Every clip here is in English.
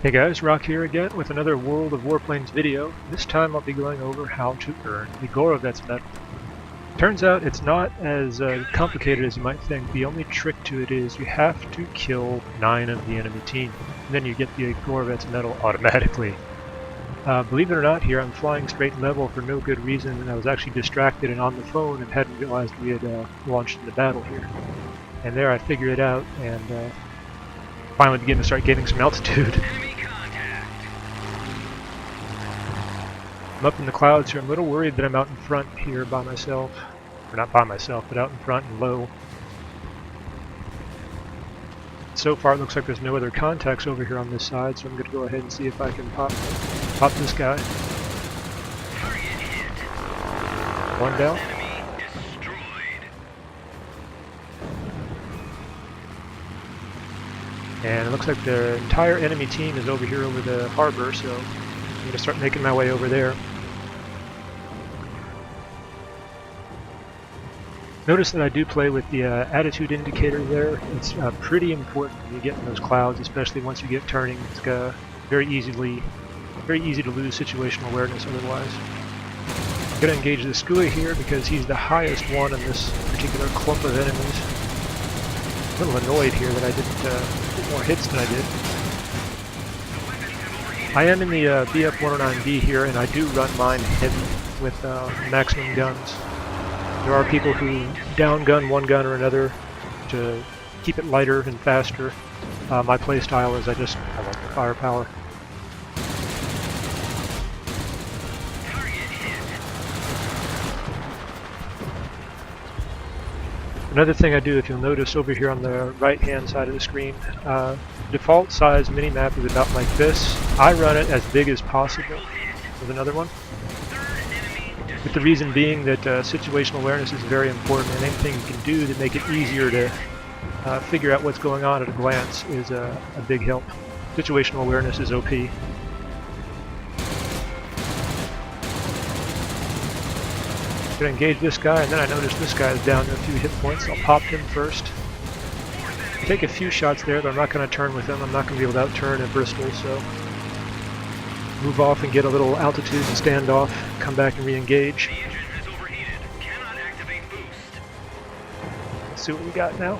Hey guys, Rock here again with another World of Warplanes video. This time I'll be going over how to earn the Gorovets medal. Turns out it's not as complicated as you might think. The only trick to it is you have to kill 9 of the enemy team, and then you get the Gorovets medal automatically. Believe it or not, here I'm flying straight level for no good reason, and I was actually distracted and on the phone and hadn't realized we had launched into battle here. And there I figured it out and finally begin to start gaining some altitude. I'm up in the clouds here. I'm a little worried that I'm out in front here by myself. Or not by myself, but out in front and low. So far it looks like there's no other contacts over here on this side, so I'm going to go ahead and see if I can pop this guy. One down. And it looks like the entire enemy team is over here over the harbor, so I'm going to start making my way over there. Notice that I do play with the attitude indicator there. It's pretty important when you get in those clouds, especially once you get turning. It's very easy to lose situational awareness otherwise. I'm going to engage the Skua here because he's the highest one in this particular clump of enemies. I'm a little annoyed here that I didn't get more hits than I did. I am in the BF 109B here, and I do run mine heavy with maximum guns. There are people who down gun one gun or another to keep it lighter and faster. My playstyle is I like the firepower. Another thing I do, if you'll notice over here on the right hand side of the screen, default size minimap is about like this. I run it as big as possible. There's another one. With the reason being that situational awareness is very important, and anything you can do to make it easier to figure out what's going on at a glance is a big help. Situational awareness is OP. I'm going to engage this guy, and then I notice this guy is down to a few hit points. I'll pop him first. Take a few shots there, but I'm not going to turn with him. I'm not going to be able to out-turn at Bristol, so move off and get a little altitude and stand off, come back and re-engage. Let's see what we got now.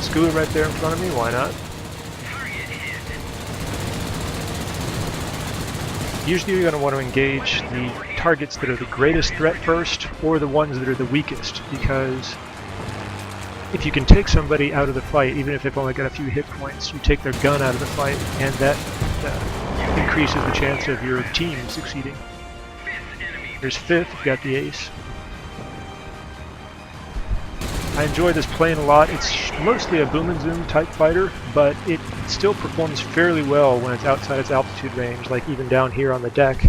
Skua right there in front of me, why not? Usually you're going to want to engage the targets that are the greatest threat first, or the ones that are the weakest, because if you can take somebody out of the fight, even if they've only got a few hit points, you take their gun out of the fight, and that increases the chance of your team succeeding. There's 5th, you've got the ace. I enjoy this plane a lot. It's mostly a boom and zoom type fighter, but it still performs fairly well when it's outside its altitude range, like even down here on the deck.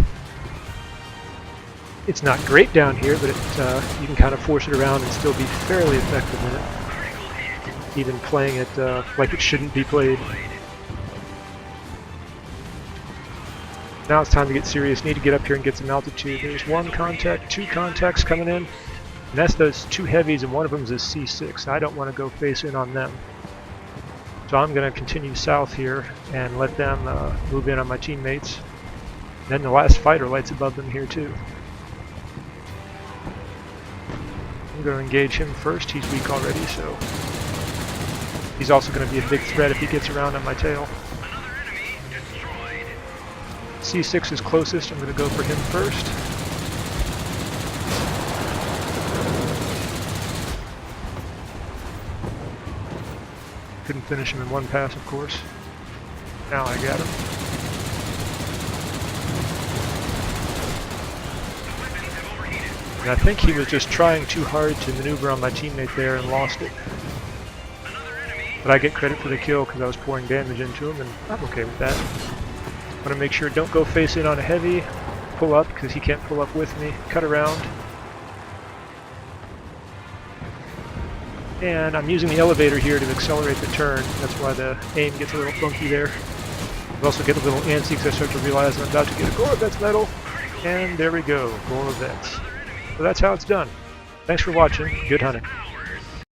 It's not great down here, but you can kind of force it around and still be fairly effective in it, even playing it like it shouldn't be played. Now it's time to get serious. Need to get up here and get some altitude. There's one contact, 2 contacts coming in, and that's those 2 heavies, and one of them is a C6. I don't want to go face in on them. So I'm going to continue south here and let them move in on my teammates. Then the last fighter lights above them here too. I'm going to engage him first. He's weak already, so he's also going to be a big threat if he gets around on my tail. C6 is closest. I'm going to go for him first. Couldn't finish him in one pass, of course. Now I got him. And I think he was just trying too hard to maneuver on my teammate there and lost it. But I get credit for the kill because I was pouring damage into him, and I'm okay with that. Want to make sure don't go face in on a heavy. Pull up because he can't pull up with me. Cut around. And I'm using the elevator here to accelerate the turn. That's why the aim gets a little funky there. I also get a little antsy because I start to realize I'm about to get a Gorovets medal. And there we go, Gorovets. So that's how it's done. Thanks for watching. Good hunting.